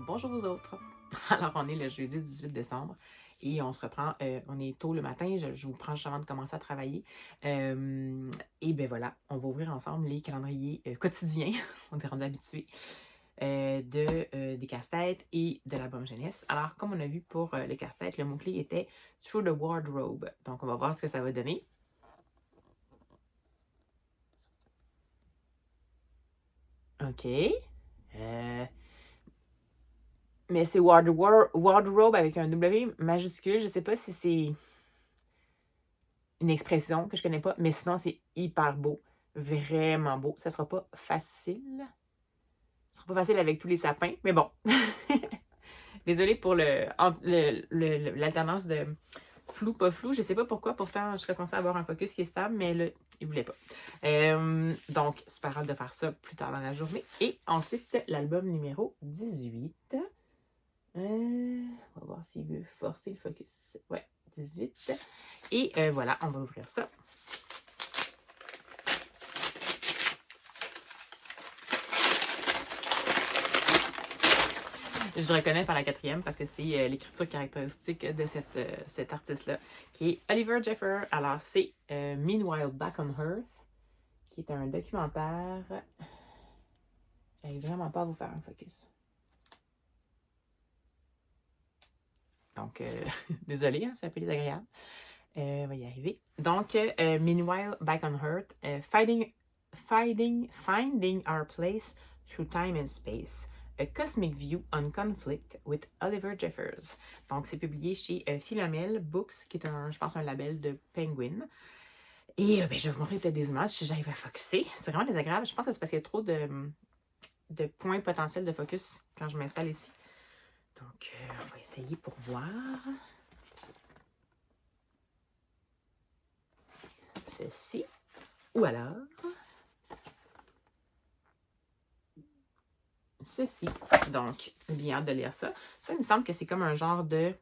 bonjour vous autres! Alors, on est le jeudi 18 décembre et on se reprend, on est tôt le matin, je vous prends juste avant de commencer à travailler. Et bien voilà, on va ouvrir ensemble les calendriers quotidiens, on est rendu habitués, des casse-têtes et de l'album jeunesse. Alors, comme on a vu pour les casse-têtes, le mot-clé était Through the Wardrobe. Donc, on va voir ce que ça va donner. OK. Mais c'est wardrobe avec un W majuscule. Je sais pas si c'est une expression que je connais pas, mais sinon, c'est hyper beau. Vraiment beau. Ça sera pas facile. Ça sera pas facile avec tous les sapins, mais bon. Désolée pour l'alternance de flou, pas flou. Je sais pas pourquoi. Pourtant, je serais censée avoir un focus qui est stable, mais là, il voulait pas. Donc, super hâte de faire ça plus tard dans la journée. Et ensuite, l'album numéro 18. On va voir s'il veut forcer le focus. Ouais, 18. Et voilà, on va ouvrir ça. Je reconnais par la quatrième parce que c'est l'écriture caractéristique de cet artiste-là, qui est Oliver Jeffer. Alors, c'est Meanwhile Back on Earth, qui est un documentaire. J'arrive vraiment pas à vous faire un focus. Donc, désolé, hein, c'est un peu désagréable. On va y arriver. Donc, Meanwhile Back on Earth, Finding Our Place Through Time and Space. A Cosmic View on Conflict with Oliver Jeffers. Donc, c'est publié chez Philomel Books, qui est, je pense, un label de Penguin. Et je vais vous montrer peut-être des images si j'arrive à focusser. C'est vraiment désagréable. Je pense que c'est parce qu'il y a trop de points potentiels de focus quand je m'installe ici. Donc, on va essayer pour voir. Ceci. Ou alors... ceci. Donc, bien hâte de lire ça. Ça, il me semble que c'est comme un genre de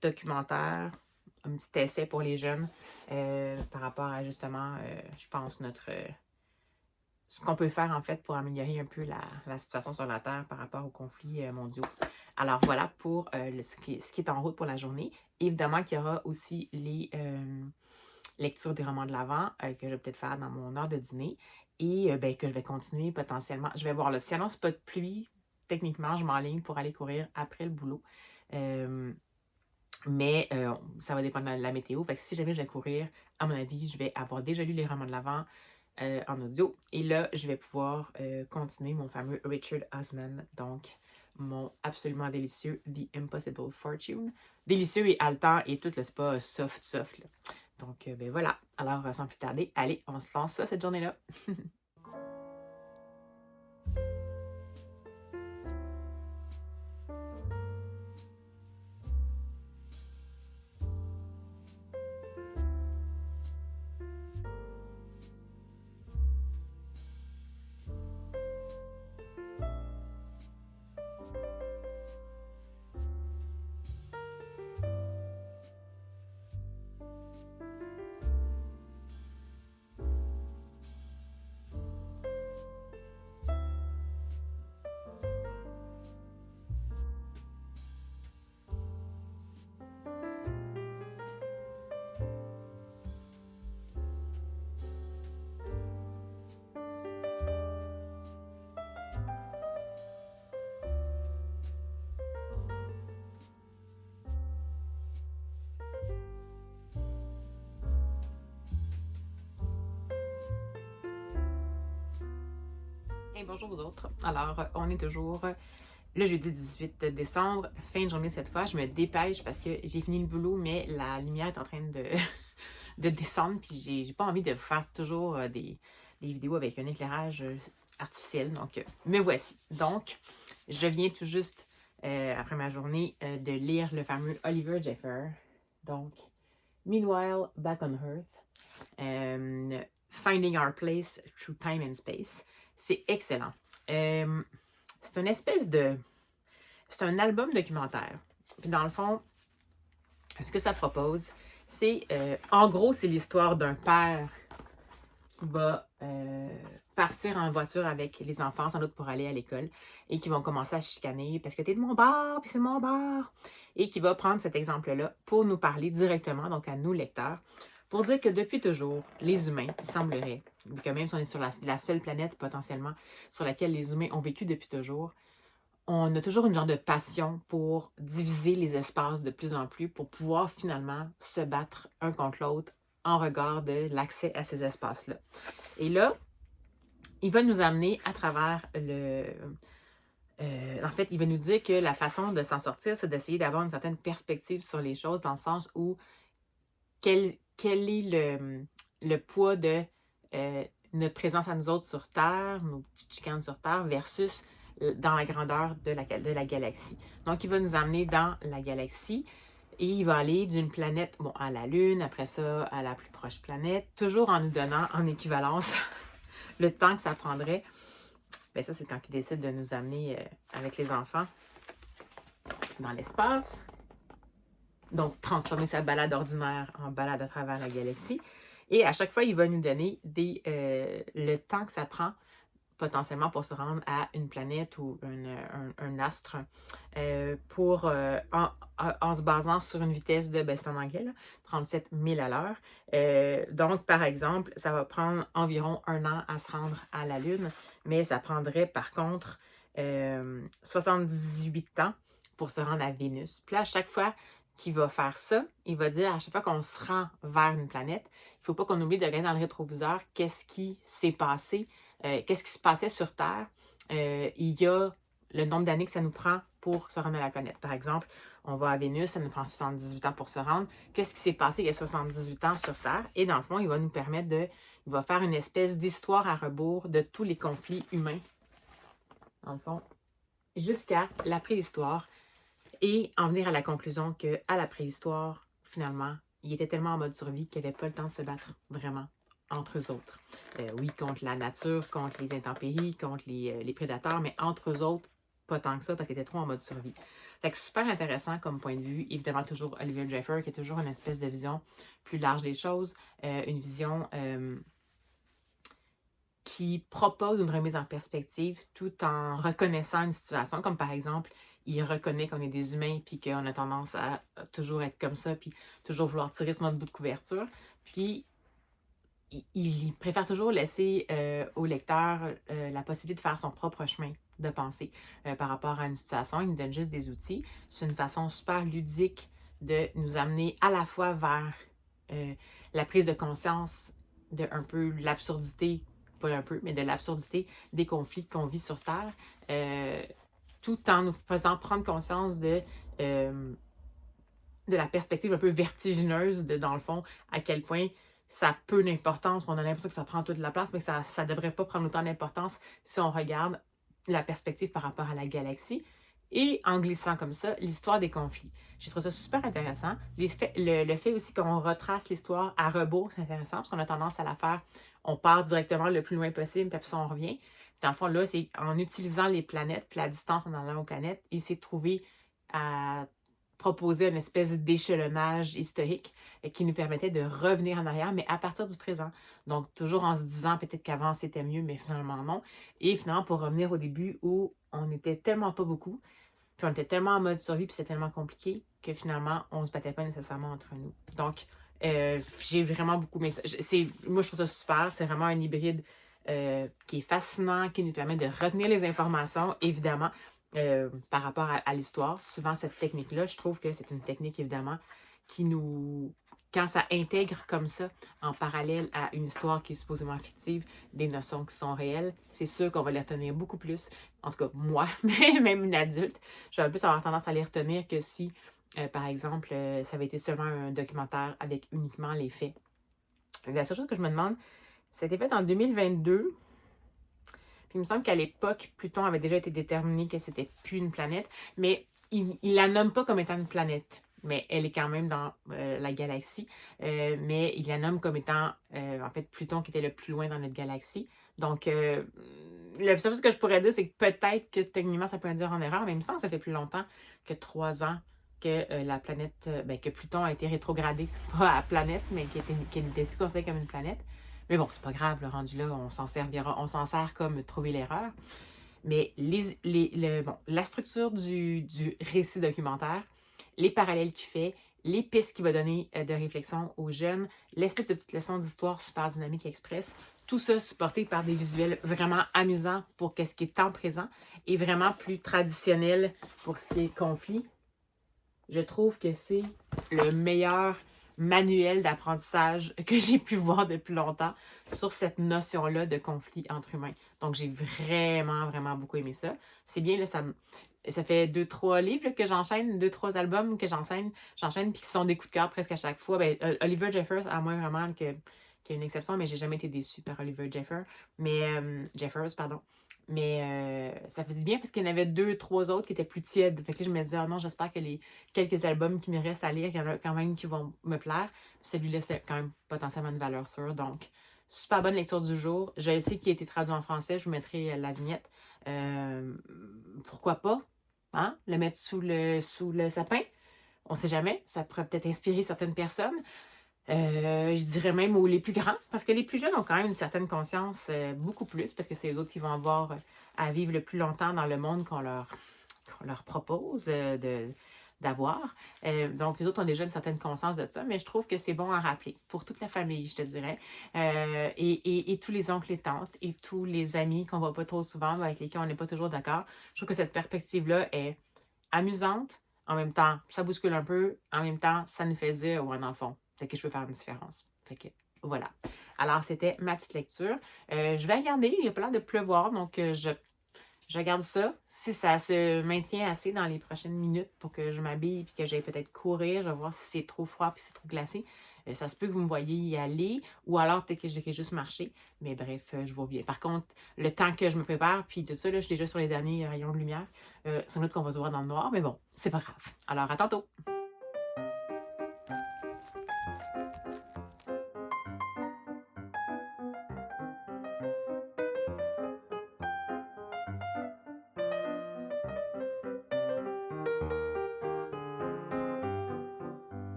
documentaire, un petit essai pour les jeunes par rapport à justement, je pense, ce qu'on peut faire en fait pour améliorer un peu la situation sur la Terre par rapport aux conflits mondiaux. Alors voilà pour ce qui est en route pour la journée. Évidemment qu'il y aura aussi les lectures des romans de l'Avent que je vais peut-être faire dans mon heure de dîner. Et que je vais continuer potentiellement. Je vais voir là. Si annonce pas de pluie, techniquement, je m'enligne pour aller courir après le boulot. Mais ça va dépendre de la météo. Fait que si jamais je vais courir, à mon avis, je vais avoir déjà lu les romans de l'Avent en audio. Et là, je vais pouvoir continuer mon fameux Richard Osman. Donc, mon absolument délicieux The Impossible Fortune. Délicieux et haletant et tout, là, c'est pas soft. Là. Donc, voilà. Alors, sans plus tarder, allez, on se lance ça cette journée-là. Hey, bonjour vous autres. Alors, on est toujours le jeudi 18 décembre, fin de journée cette fois. Je me dépêche parce que j'ai fini le boulot, mais la lumière est en train de descendre. Puis j'ai pas envie de vous faire toujours des vidéos avec un éclairage artificiel. Donc, me voici. Donc, je viens tout juste, après ma journée, de lire le fameux Oliver Jeffer. Donc, Meanwhile, Back on Earth. Finding Our Place Through Time and Space. C'est excellent. C'est une espèce de... c'est un album documentaire. Puis dans le fond, ce que ça propose, c'est... en gros, c'est l'histoire d'un père qui va partir en voiture avec les enfants, sans doute pour aller à l'école, et qui vont commencer à chicaner parce que t'es de mon bord, puis c'est de mon bord, et qui va prendre cet exemple-là pour nous parler directement, donc à nous lecteurs, pour dire que depuis toujours, les humains, il semblerait, que même si on est sur la seule planète potentiellement sur laquelle les humains ont vécu depuis toujours, on a toujours une genre de passion pour diviser les espaces de plus en plus pour pouvoir finalement se battre un contre l'autre en regard de l'accès à ces espaces-là. Et là, il va nous amener à travers en fait, il va nous dire que la façon de s'en sortir, c'est d'essayer d'avoir une certaine perspective sur les choses, dans le sens où quel est le poids de notre présence à nous autres sur Terre, nos petites chicanes sur Terre, versus dans la grandeur de la galaxie. Donc, il va nous amener dans la galaxie et il va aller d'une planète à la Lune, après ça, à la plus proche planète, toujours en nous donnant en équivalence le temps que ça prendrait. Bien, ça, c'est quand il décide de nous amener avec les enfants dans l'espace. Donc, transformer sa balade ordinaire en balade à travers la galaxie. Et à chaque fois, il va nous donner le temps que ça prend potentiellement pour se rendre à une planète ou un astre en se basant sur une vitesse de, c'est en anglais, là, 37 000 à l'heure. Donc, par exemple, ça va prendre environ 1 an à se rendre à la Lune, mais ça prendrait par contre 78 ans pour se rendre à Vénus. Puis là, à chaque fois qu'il va faire ça, il va dire à chaque fois qu'on se rend vers une planète, il ne faut pas qu'on oublie de regarder dans le rétroviseur qu'est-ce qui s'est passé, qu'est-ce qui se passait sur Terre. Il y a le nombre d'années que ça nous prend pour se rendre à la planète. Par exemple, on va à Vénus, ça nous prend 78 ans pour se rendre. Qu'est-ce qui s'est passé il y a 78 ans sur Terre? Et dans le fond, il va nous permettre il va faire une espèce d'histoire à rebours de tous les conflits humains, dans le fond, jusqu'à la préhistoire, et en venir à la conclusion qu'à la préhistoire, finalement, il était tellement en mode survie qu'il n'avait pas le temps de se battre vraiment entre eux autres. Oui, contre la nature, contre les intempéries, contre les prédateurs, mais entre eux autres, pas tant que ça, parce qu'ils étaient trop en mode survie. Fait que super intéressant comme point de vue. Évidemment, toujours Oliver Jeffer, qui a toujours une espèce de vision plus large des choses, une vision qui propose une remise en perspective tout en reconnaissant une situation, comme par exemple, il reconnaît qu'on est des humains puis qu'on a tendance à toujours être comme ça puis toujours vouloir tirer sur notre bout de couverture. Puis, il préfère toujours laisser au lecteur la possibilité de faire son propre chemin de pensée par rapport à une situation. Il nous donne juste des outils. C'est une façon super ludique de nous amener à la fois vers la prise de conscience de un peu l'absurdité, pas un peu, mais de l'absurdité des conflits qu'on vit sur Terre, tout en nous faisant prendre conscience de la perspective un peu vertigineuse de, dans le fond, à quel point ça a peu d'importance. On a l'impression que ça prend toute la place, mais ça ne devrait pas prendre autant d'importance si on regarde la perspective par rapport à la galaxie. Et en glissant comme ça, l'histoire des conflits. J'ai trouvé ça super intéressant. Le fait aussi qu'on retrace l'histoire à rebours, c'est intéressant, parce qu'on a tendance à la faire, on part directement le plus loin possible, puis après ça, on revient. Dans le fond, là, c'est en utilisant les planètes, puis la distance en allant aux planètes, il s'est trouvé à proposer une espèce d'échelonnage historique qui nous permettait de revenir en arrière, mais à partir du présent. Donc, toujours en se disant peut-être qu'avant c'était mieux, mais finalement non. Et finalement, pour revenir au début où on n'était tellement pas beaucoup, puis on était tellement en mode survie, puis c'était tellement compliqué que finalement, on ne se battait pas nécessairement entre nous. Donc, j'ai vraiment beaucoup... moi, je trouve ça super. C'est vraiment un hybride qui est fascinant, qui nous permet de retenir les informations, évidemment, par rapport à l'histoire. Souvent, cette technique-là, je trouve que c'est une technique, évidemment, qui nous... Quand ça intègre comme ça, en parallèle à une histoire qui est supposément fictive, des notions qui sont réelles, c'est sûr qu'on va les retenir beaucoup plus. En tout cas, moi, mais même une adulte, je vais plus avoir tendance à les retenir que si, par exemple, ça avait été seulement un documentaire avec uniquement les faits. La seule chose que je me demande, c'était fait en 2022. Puis il me semble qu'à l'époque, Pluton avait déjà été déterminé que c'était plus une planète, mais il la nomme pas comme étant une planète. Mais elle est quand même dans la galaxie. Mais il la nomme comme étant, en fait, Pluton qui était le plus loin dans notre galaxie. Donc, la seule chose que je pourrais dire, c'est que peut-être que techniquement, ça peut induire en erreur, mais il me semble que ça fait plus longtemps que 3 ans que la planète, que Pluton a été rétrogradé, pas à planète, mais qui n'était plus considéré comme une planète. Mais bon, c'est pas grave, le rendu là, on s'en sert comme trouver l'erreur. Mais bon, la structure du récit documentaire, les parallèles qu'il fait, les pistes qu'il va donner de réflexion aux jeunes, l'espèce de petite leçon d'histoire super dynamique express, tout ça supporté par des visuels vraiment amusants pour ce qui est temps présent et vraiment plus traditionnel pour ce qui est conflit. Je trouve que c'est le meilleur manuel d'apprentissage que j'ai pu voir depuis longtemps sur cette notion-là de conflit entre humains. Donc, j'ai vraiment, vraiment beaucoup aimé ça. C'est bien, là, ça fait 2-3 livres là, que j'enchaîne, 2-3 albums que j'enchaîne, puis qui sont des coups de cœur presque à chaque fois. Ben, Oliver Jeffers, à moins vraiment qu'il y ait une exception, mais j'ai jamais été déçue par Oliver Jeffers. Jeffers, pardon. Mais ça faisait bien parce qu'il y en avait 2-3 autres qui étaient plus tièdes. Fait que là, je me disais, oh non, j'espère que les quelques albums qui me restent à lire, il y en a quand même qui vont me plaire. Puis celui-là, c'est quand même potentiellement une valeur sûre. Donc, super bonne lecture du jour. Je sais qu'il a été traduit en français. Je vous mettrai la vignette. Pourquoi pas? Hein? Le mettre sous le sapin? On sait jamais. Ça pourrait peut-être inspirer certaines personnes. Je dirais même aux les plus grands, parce que les plus jeunes ont quand même une certaine conscience, beaucoup plus, parce que c'est eux autres qui vont avoir à vivre le plus longtemps dans le monde qu'on leur propose d'avoir. Donc, les autres ont déjà une certaine conscience de ça, mais je trouve que c'est bon à rappeler pour toute la famille, je te dirais. Et tous les oncles et tantes et tous les amis qu'on ne voit pas trop souvent, avec lesquels on n'est pas toujours d'accord. Je trouve que cette perspective-là est amusante. En même temps, ça bouscule un peu. En même temps, ça nous fait dire, ouais, dans le fond, peut-être que je peux faire une différence. Fait que voilà. Alors, c'était ma petite lecture. Je vais regarder. Il y a pas l'air de pleuvoir, donc je regarde ça. Si ça se maintient assez dans les prochaines minutes pour que je m'habille et que j'aille peut-être courir, je vais voir si c'est trop froid puis c'est trop glacé. Ça se peut que vous me voyez y aller ou alors peut-être que je vais juste marcher. Mais bref, je vous reviens. Par contre, le temps que je me prépare, puis tout ça, là, je suis déjà sur les derniers rayons de lumière. Sans doute qu'on va se voir dans le noir, mais bon, c'est pas grave. Alors, à tantôt!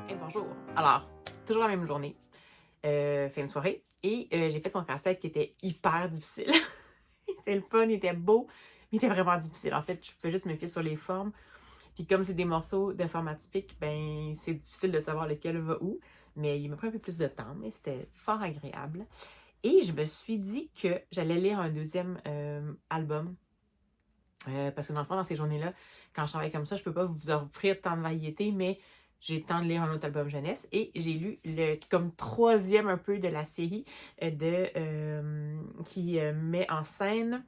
Et bonjour! Alors, toujours la même journée. Fin de soirée. Et j'ai fait mon casse-tête qui était hyper difficile. C'était le fun, il était beau, mais il était vraiment difficile. En fait, je pouvais juste me fier sur les formes. Puis comme c'est des morceaux de format typique, ben c'est difficile de savoir lequel va où. Mais il m'a pris un peu plus de temps, mais c'était fort agréable. Et je me suis dit que j'allais lire un deuxième album. Parce que dans le fond, dans ces journées-là, quand je travaille comme ça, je peux pas vous offrir tant de variété, mais j'ai le temps de lire un autre album jeunesse. Et j'ai lu le comme troisième un peu de la série qui met en scène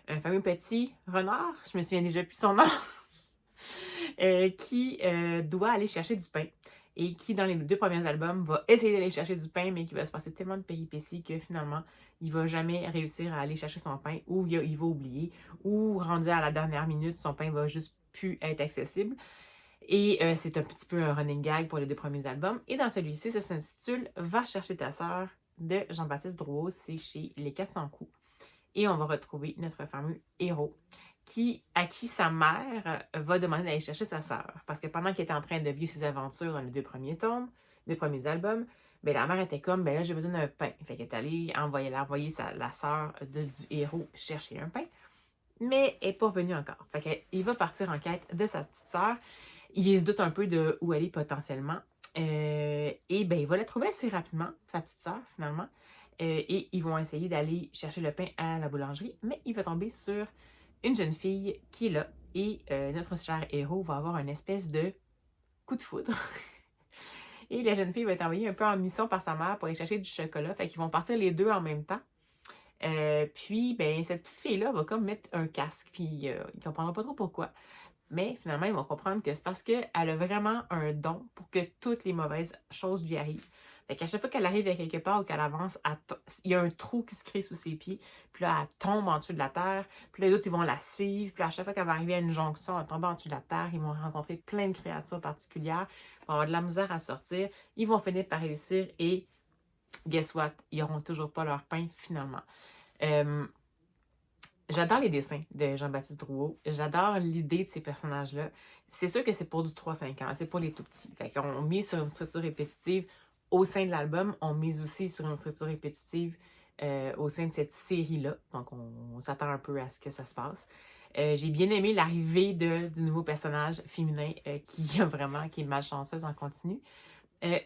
un fameux petit renard, je me souviens déjà plus son nom, qui doit aller chercher du pain. Et qui, dans les 2 premiers albums, va essayer d'aller chercher du pain, mais qui va se passer tellement de péripéties que finalement, il va jamais réussir à aller chercher son pain, ou il va oublier, ou rendu à la dernière minute, son pain va juste plus être accessible. Et c'est un petit peu un running gag pour les 2 premiers albums. Et dans celui-ci, ça s'intitule « Va chercher ta sœur » de Jean-Baptiste Drouot. C'est chez Les 400 coups. Et on va retrouver notre fameux héros à qui sa mère va demander d'aller chercher sa sœur. Parce que pendant qu'il était en train de vivre ses aventures dans les 2 premiers tomes, 2 premiers albums, ben la mère était comme, ben là, j'ai besoin d'un pain. Fait qu'elle est allée envoyer la sœur du héros chercher un pain. Mais elle n'est pas venue encore. Fait qu'il va partir en quête de sa petite sœur. Il se doute un peu de où elle est potentiellement. Et ben il va la trouver assez rapidement, sa petite sœur, finalement. Et ils vont essayer d'aller chercher le pain à la boulangerie. Mais il va tomber sur une jeune fille qui est là. Et notre cher héros va avoir une espèce de coup de foudre. Et la jeune fille va être envoyée un peu en mission par sa mère pour aller chercher du chocolat. Fait qu'ils vont partir les 2 en même temps. Puis, ben, cette petite fille-là va comme mettre un casque. Puis, ils ne comprendront pas trop pourquoi. Mais finalement, ils vont comprendre que c'est parce qu'elle a vraiment un don pour que toutes les mauvaises choses lui arrivent. Fait qu'à chaque fois qu'elle arrive à quelque part ou qu'elle avance, il y a un trou qui se crée sous ses pieds. Puis là, elle tombe en dessous de la terre. Puis là, les autres, ils vont la suivre. Puis à chaque fois qu'elle va arriver à une jonction, elle tombe en dessous de la terre. Ils vont rencontrer plein de créatures particulières. Ils vont avoir de la misère à sortir. Ils vont finir par réussir et guess what? Ils n'auront toujours pas leur pain finalement. J'adore les dessins de Jean-Baptiste Drouot. J'adore l'idée de ces personnages-là. C'est sûr que c'est pour du 3-5 ans. C'est pour les tout petits. Fait qu'on mise sur une structure répétitive au sein de l'album. On mise aussi sur une structure répétitive au sein de cette série-là. Donc, on s'attend un peu à ce que ça se passe. J'ai bien aimé l'arrivée du nouveau personnage féminin qui est malchanceuse en continu.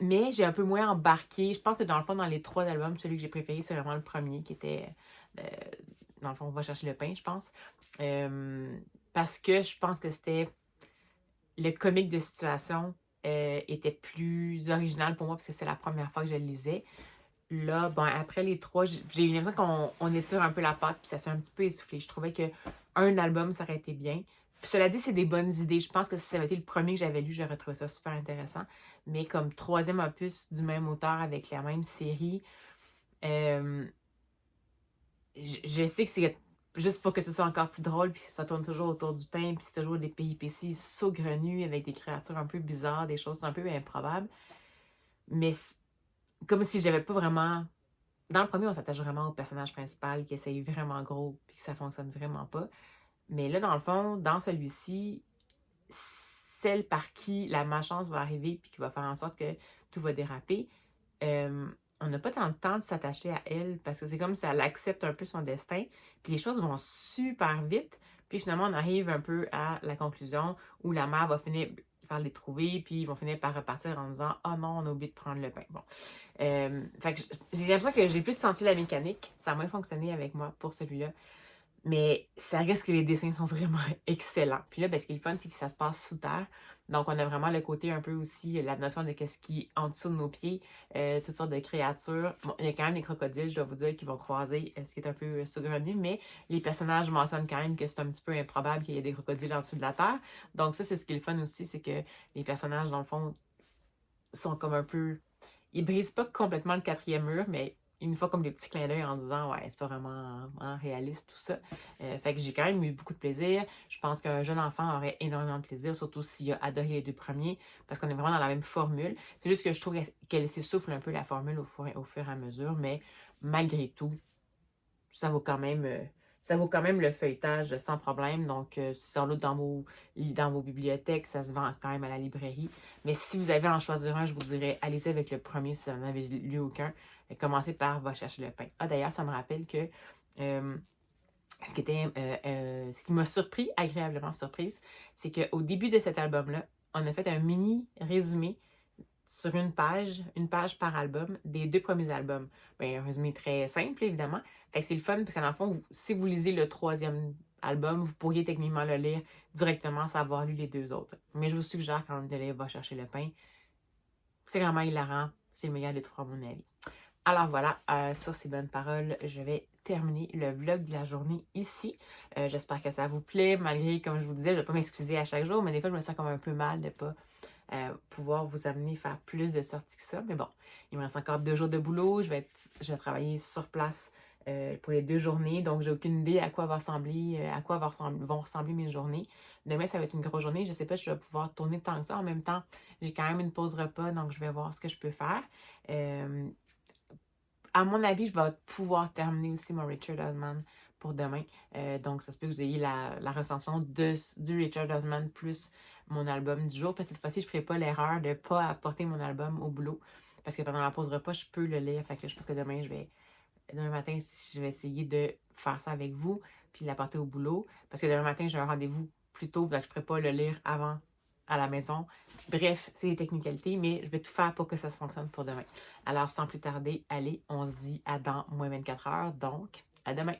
Mais j'ai un peu moins embarqué. Je pense que dans le fond, dans les 3 albums, celui que j'ai préféré, c'est vraiment le premier qui était... dans le fond, on va chercher le pain, je pense. Parce que je pense que c'était... Le comique de situation était plus original pour moi parce que c'est la première fois que je le lisais. Là, bon, après les 3, j'ai eu l'impression qu'on étire un peu la pâte puis ça s'est un petit peu essoufflé. Je trouvais qu'un album, ça aurait été bien. Cela dit, c'est des bonnes idées. Je pense que si ça avait été le premier que j'avais lu, j'aurais trouvé ça super intéressant. Mais comme 3e opus du même auteur avec la même série, je sais que c'est juste pour que ce soit encore plus drôle, puis ça tourne toujours autour du pain, puis c'est toujours des péripéties saugrenues avec des créatures un peu bizarres, des choses un peu improbables. Mais comme si j'avais pas vraiment... Dans le premier, on s'attache vraiment au personnage principal qui essaye vraiment gros, puis que ça fonctionne vraiment pas. Mais là, dans le fond, dans celui-ci, celle par qui la malchance va arriver, puis qui va faire en sorte que tout va déraper, on n'a pas tant de temps de s'attacher à elle parce que c'est comme si elle accepte un peu son destin, puis les choses vont super vite, puis finalement on arrive un peu à la conclusion où la mère va finir par les trouver, puis ils vont finir par repartir en disant « Ah non, on a oublié de prendre le pain. » Bon. Fait que j'ai l'impression que j'ai plus senti la mécanique, ça a moins fonctionné avec moi pour celui-là, mais ça reste que les dessins sont vraiment excellents. Puis là, ben, ce qui est le fun, c'est que ça se passe sous terre. Donc, on a vraiment le côté un peu aussi, la notion de qu'est-ce qui est en dessous de nos pieds, toutes sortes de créatures. Bon, il y a quand même les crocodiles, je dois vous dire, qui vont croiser, ce qui est un peu saugrenu, mais les personnages mentionnent quand même que c'est un petit peu improbable qu'il y ait des crocodiles en dessous de la terre. Donc, ça, c'est ce qui est le fun aussi, c'est que les personnages, dans le fond, sont comme un peu... Ils brisent pas complètement le 4e mur, mais une fois comme des petits clins d'œil en disant ouais, c'est pas vraiment réaliste tout ça. Fait que j'ai quand même eu beaucoup de plaisir. Je pense qu'un jeune enfant aurait énormément de plaisir, surtout s'il a adoré les 2 premiers, parce qu'on est vraiment dans la même formule. C'est juste que je trouve qu'elle s'essouffle un peu la formule au fur et à mesure, mais malgré tout, ça vaut quand même le feuilletage sans problème. Donc, c'est sans doute dans vos bibliothèques, ça se vend quand même à la librairie. Mais si vous avez à en choisir un, je vous dirais, allez-y avec le premier si vous n'en avez lu aucun. Commencez par Va chercher le pain. Ah, d'ailleurs, ça me rappelle que ce qui m'a surpris, agréablement surprise, c'est qu'au début de cet album-là, on a fait un mini résumé sur une page par album, des 2 premiers albums. Bien, un résumé très simple, évidemment. Fait que c'est le fun, parce que dans le fond, si vous lisez le 3e album, vous pourriez techniquement le lire directement sans avoir lu les 2 autres. Mais je vous suggère quand même de lire Va chercher le pain. C'est vraiment hilarant. C'est le meilleur des 3, à mon avis. Alors voilà, sur ces bonnes paroles, je vais terminer le vlog de la journée ici. J'espère que ça vous plaît, malgré, comme je vous disais, je ne vais pas m'excuser à chaque jour, mais des fois, je me sens comme un peu mal de ne pas pouvoir vous amener faire plus de sorties que ça. Mais bon, il me reste encore 2 jours de boulot. Je vais travailler sur place pour les 2 journées. Donc, j'ai aucune idée à quoi vont ressembler mes journées. Demain, ça va être une grosse journée. Je ne sais pas si je vais pouvoir tourner tant que ça. En même temps, j'ai quand même une pause repas, donc je vais voir ce que je peux faire. Euh, à mon avis, je vais pouvoir terminer aussi mon Richard Osman pour demain. Donc, ça se peut que vous ayez la recension du Richard Osman plus mon album du jour. Parce que cette fois-ci, je ne ferai pas l'erreur de ne pas apporter mon album au boulot. Parce que pendant la pause repas, je peux le lire. Fait que je pense que demain matin, je vais essayer de faire ça avec vous, puis l'apporter au boulot. Parce que demain matin, j'ai un rendez-vous plus tôt, donc je ne pourrai pas le lire avant à la maison. Bref, c'est des technicalités, mais je vais tout faire pour que ça se fonctionne pour demain. Alors, sans plus tarder, allez, on se dit à dans moins 24 heures, donc à demain!